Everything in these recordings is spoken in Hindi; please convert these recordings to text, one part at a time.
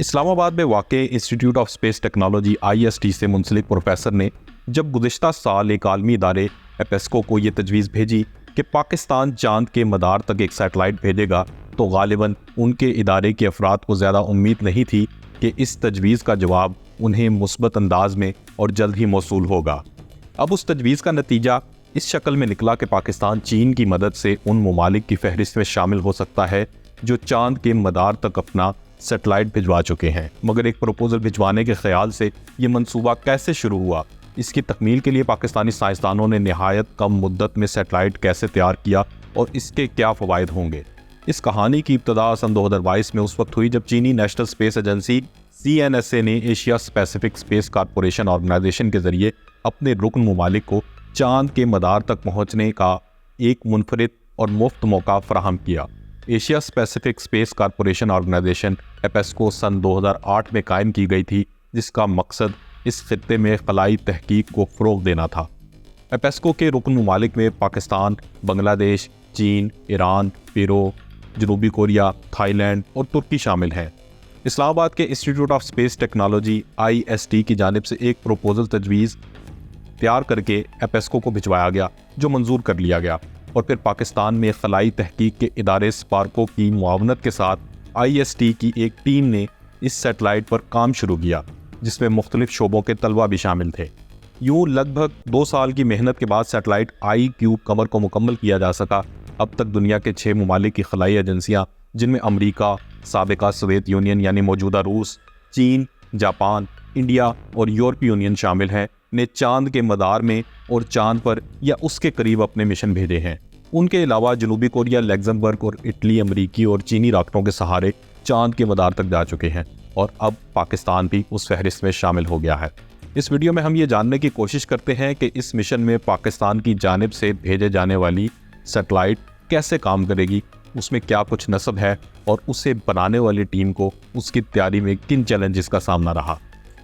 इस्लामाबाद में वाक़े institute of space technology IST से मुंसलिक प्रोफेसर ने जब गुज़िश्ता साल एक आलमी इदारे एपेस्को को ये तजवीज़ भेजी कि पाकिस्तान चांद के मदार तक एक सैटेलाइट भेजेगा, तो गालिबन उनके इदारे के अफराद को ज़्यादा उम्मीद नहीं थी कि इस तजवीज़ का जवाब उन्हें मुस्बत अंदाज में और जल्द ही मौसूल होगा। अब उस तजवीज़ का नतीजा इस शक्ल में निकला कि पाकिस्तान चीन की मदद से उन ममालिक की फहरिस्त में शामिल हो सकता है जो चांद के मदार तक अपना सैटेलाइट भिजवा चुके हैं। मगर एक प्रपोजल भिजवाने के ख्याल से ये मंसूबा कैसे शुरू हुआ, इसकी तकमील के लिए पाकिस्तानी साइंसदानों ने नहायत कम मुद्दत में सैटेलाइट कैसे तैयार किया और इसके क्या फ़वाइद होंगे। इस कहानी की इब्तदा सन 2022 में उस वक्त हुई जब चीनी नेशनल स्पेस एजेंसी CNSA ने Asia Pacific space corporation organization के ज़रिए अपने रुकन ममालिक को चांद के मदार तक पहुँचने का एक मुनफरिद और मुफ्त मौका फराहम किया। Asia Pacific space corporation organisation APSCO सन 2008 में कायम की गई थी, जिसका मकसद इस खित्ते में खलाई तहकीक को फ़रोग़ देना था। एपेस्को के रुकन ममालिक में पाकिस्तान, बांग्लादेश, चीन, ईरान, पेरू, जनूबी कोरिया, थाईलैंड और तुर्की शामिल हैं। इस्लामाबाद के institute of space technology IST की जानिब से एक प्रपोजल तजवीज़ तैयार करके एपेस्को को भिजवाया गया, जो मंजूर कर लिया गया और फिर पाकिस्तान में खलाई तहकीक के इदारे स्पार्को की मुआवनत के साथ IST की एक टीम ने इस सैटेलाइट पर काम शुरू किया, जिसमें मुख्तलिफ शोबों के तलबा भी शामिल थे। यूँ लगभग 2 साल की मेहनत के बाद सैटेलाइट ICube कमर को मुकम्मल किया जा सका। अब तक दुनिया के 6 ममालिक की खलाई एजेंसियाँ, जिनमें अमरीका, साबिका सोवियत यूनियन यानी मौजूदा रूस, चीन, जापान, इंडिया और यूरोपीय यूनियन शामिल हैं, ने चांद के मदार में और चांद पर या उसके करीब अपने मिशन भेजे हैं। उनके अलावा जनूबी कोरिया, लग्जमबर्ग और इटली अमरीकी और चीनी रॉकेटों के सहारे चांद के मदार तक जा चुके हैं और अब पाकिस्तान भी उस फहरिस्त में शामिल हो गया है। इस वीडियो में हम ये जानने की कोशिश करते हैं कि इस मिशन में पाकिस्तान की जानिब से भेजे जाने वाली सैटेलाइट कैसे काम करेगी, उसमें क्या कुछ नस्ब है और उसे बनाने वाली टीम को उसकी तैयारी में किन चैलेंजेस का सामना रहा।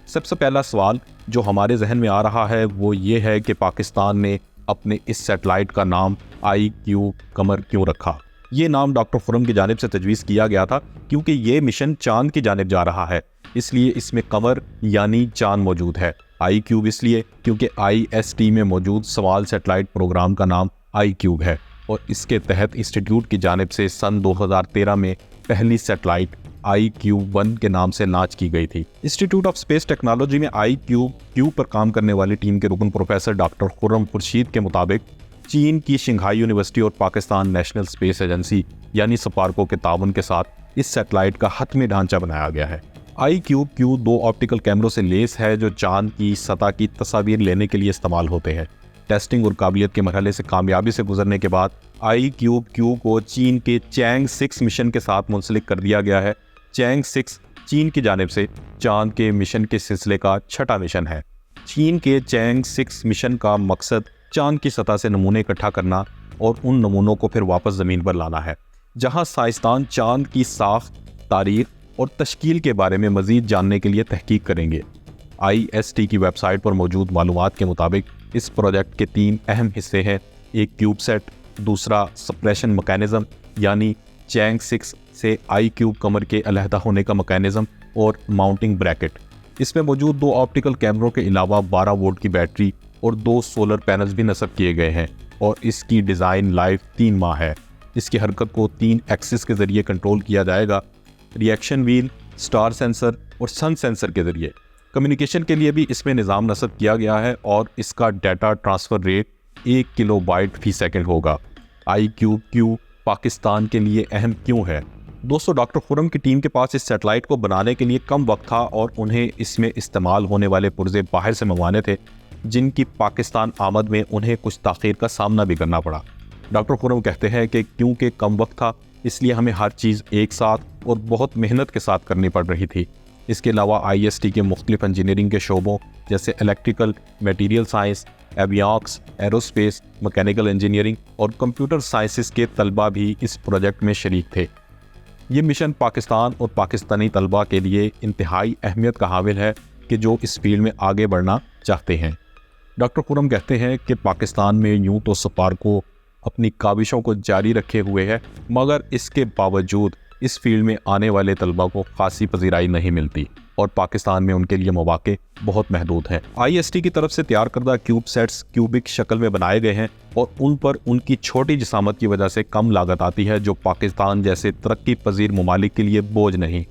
सबसे पहला सवाल जो हमारे जहन में आ रहा है वो ये है कि पाकिस्तान ने अपने इस सैटेलाइट का नाम ICube कमर क्यों रखा। ये नाम डॉक्टर खुर्रम की जानिब से तजवीज़ किया गया था क्योंकि ये मिशन चांद की जानिब जा रहा है, इसलिए इसमें कमर यानी चांद मौजूद है। ICube इसलिए क्योंकि IST में मौजूद सवाल सैटेलाइट प्रोग्राम का नाम ICube है और इसके तहत इंस्टीट्यूट की जानिब से सन 2013 में पहली सैटेलाइट ICube-1 के नाम से लॉन्च की गई थी। इंस्टीट्यूट ऑफ स्पेस टेक्नोलॉजी में ICube पर काम करने वाली टीम के रुकन प्रोफेसर डॉक्टर खुर्रम खुर्शीद के मुताबिक चीन की शंघाई यूनिवर्सिटी और पाकिस्तान नेशनल स्पेस एजेंसी यानी स्पार्को के ताउन के साथ इस सैटेलाइट का हतमी ढांचा बनाया गया है। ICube 2 ऑप्टिकल कैमरों से लैस है जो चांद की सतह की तस्वीर लेने के लिए इस्तेमाल होते हैं। टेस्टिंग और काबिलियत के मरहले से कामयाबी से गुजरने के बाद ICube को चीन के चैंग 6 मिशन के साथ मुंसलिक कर दिया गया है। चैंग 6 चीन की जानिब से चांद के मिशन के सिलसिले का 6ठा मिशन है। चीन के चैंग 6 मिशन का मकसद चांद की सतह से नमूने इकट्ठा करना और उन नमूनों को फिर वापस ज़मीन पर लाना है, जहां साइंसदान चांद की साख, तारीख और तश्कील के बारे में मज़ीद जानने के लिए तहकीक करेंगे। IST की वेबसाइट पर मौजूद मालूमात के मुताबिक इस प्रोजेक्ट के 3 अहम हिस्से हैं। एक क्यूबसेट, दूसरा सप्रेशन मैकेनिज़्म यानी चैंग 6 से ICube कमर के अलहदा होने का मैकेनिज़्म और माउंटिंग ब्रैकेट। इसमें मौजूद 2 ऑप्टिकल कैमरों के अलावा 12 वोल्ट की बैटरी और 2 सोलर पैनल्स भी नस्ब किए गए हैं और इसकी डिज़ाइन लाइफ 3 माह है। इसकी हरकत को 3 एक्सिस के ज़रिए कंट्रोल किया जाएगा, रिएक्शन व्हील, स्टार सेंसर और सन सेंसर के ज़रिए। कम्युनिकेशन के लिए भी इसमें निज़ाम नस्ब किया गया है और इसका डाटा ट्रांसफ़र रेट 1 किलोबाइट फी सेकंड होगा। ICube पाकिस्तान के लिए अहम क्यों है? दोस्तों, डॉक्टर खुर्रम की टीम के पास इस सैटेलाइट को बनाने के लिए कम वक्त था और उन्हें इसमें इस्तेमाल होने वाले पुर्जे बाहर से मंगवाने थे, जिनकी पाकिस्तान आमद में उन्हें कुछ ताख़ीर का सामना भी करना पड़ा। डॉक्टर खुर्रम कहते हैं कि क्योंकि कम वक्त था इसलिए हमें हर चीज़ एक साथ और बहुत मेहनत के साथ करनी पड़ रही थी। इसके अलावा IST के मुख्तलिफ इंजीनियरिंग के शोबों जैसे electrical, material science, avionics, aerospace, mechanical engineering और कंप्यूटर साइंसेस के तलबा भी इस प्रोजेक्ट में शरीक थे। ये मिशन पाकिस्तान और पाकिस्तानी तलबा के लिए इंतहाई अहमियत का हामिल है कि जो इस फील्ड में आगे बढ़ना चाहते हैं। डॉक्टर खुर्रम कहते हैं कि पाकिस्तान में यूँ तो स्पार्को अपनी काविशों को जारी रखे हुए है, मगर इसके बावजूद इस फील्ड में आने वाले तलबा को खासी पजीराई नहीं मिलती और पाकिस्तान में उनके लिए मौके बहुत महदूद हैं। IST की तरफ से तैयार करदा क्यूब सेट्स क्यूबिक शक्ल में बनाए गए हैं और उन पर उनकी छोटी जिसामत की वजह से कम लागत आती है, जो पाकिस्तान जैसे तरक्की पजीर ममालिक के लिए बोझ नहीं।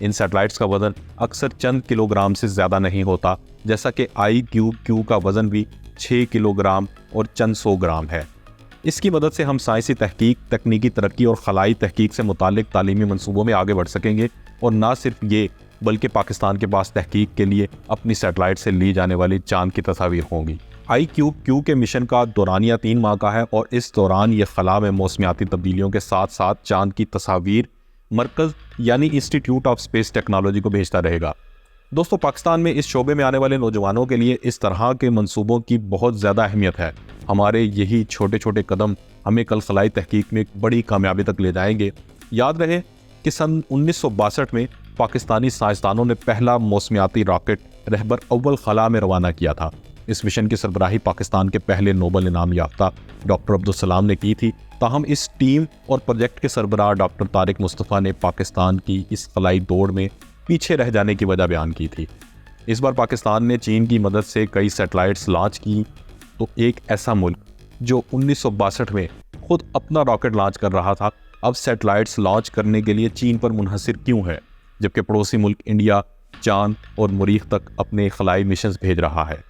इन सैटेलाइट्स का वजन अक्सर चंद किलोग्राम से ज़्यादा नहीं होता, जैसा कि IQ-Q का वजन भी 6 किलोग्राम और चंद 100 ग्राम है। इसकी मदद से हम साइंसी तहकीक, तकनीकी तरक्की और खलाई तहकीक से मुतालिक तालीमी मनसूबों में आगे बढ़ सकेंगे। और ना सिर्फ ये, बल्कि पाकिस्तान के पास तहकीक के लिए अपनी सैटेलाइट से ली जाने वाली चांद की तस्वीर होंगी। IQ-Q के मिशन का दौरानिया 3 माह का है और इस दौरान ये खला में मौसमियाती तब्दीलियों के साथ साथ चांद की तस्वीर मरकज़ यानी इंस्टीट्यूट ऑफ स्पेस टेक्नोलॉजी को भेजता रहेगा। दोस्तों, पाकिस्तान में इस शोबे में आने वाले नौजवानों के लिए इस तरह के मंसूबों की बहुत ज़्यादा अहमियत है। हमारे यही छोटे छोटे कदम हमें कल खलाई तहकीक में एक बड़ी कामयाबी तक ले जाएंगे। याद रहे कि सन 1962 में पाकिस्तानी साइंसदानों ने पहला मौसमियाती रॉकेट रहबर अव्वल खला में रवाना किया था। इस मिशन की सरबराही पाकिस्तान के पहले नोबल इनाम याफ्ता डॉक्टर अब्दुल सलाम ने की थी। ताहम इस टीम और प्रोजेक्ट के सरबराह डॉक्टर तारिक मुस्तफ़ा ने पाकिस्तान की इस खलाई दौड़ में पीछे रह जाने की वजह बयान की थी। इस बार पाकिस्तान ने चीन की मदद से कई सैटेलाइट्स लॉन्च की, तो एक ऐसा मुल्क जो 1962 में खुद अपना रॉकेट लॉन्च कर रहा था, अब सैटेलाइट्स लॉन्च करने के लिए चीन पर मुनहसिर क्यों है, जबकि पड़ोसी मुल्क इंडिया चांद और मरीख तक अपने खलाई मिशन भेज रहा है।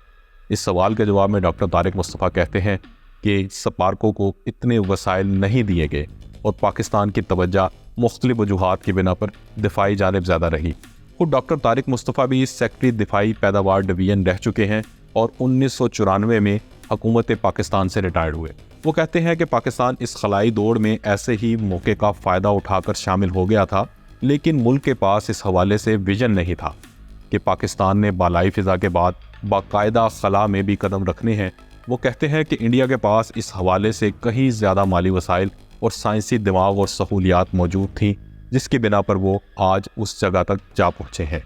इस सवाल के जवाब में डॉक्टर तारिक मुस्तफ़ा कहते हैं कि स्पार्को को इतने वसाइल नहीं दिए गए और पाकिस्तान की तवज्जो मुख्तलिफ वजूहात की बिना पर दिफाई जानिब ज़्यादा रही। खुद डॉक्टर तारिक मुस्तफ़ा भी इस सेक्रेटरी दिफाई पैदावार डिवीजन रह चुके हैं और 1994 में हुकूमत पाकिस्तान से रिटायर्ड हुए। वो कहते हैं कि पाकिस्तान इस खलाई दौड़ में ऐसे ही मौके का फ़ायदा उठाकर शामिल हो गया था, लेकिन मुल्क के पास इस हवाले से विजन नहीं था कि पाकिस्तान ने बालाई फ़िज़ा के बाद बाकायदा खला में भी कदम रखने हैं। वो कहते हैं कि इंडिया के पास इस हवाले से कहीं ज़्यादा माली वसाइल और साइंसी दिमाग और सहूलियात मौजूद थीं, जिसकी बिना पर वो आज उस जगह तक जा पहुँचे हैं।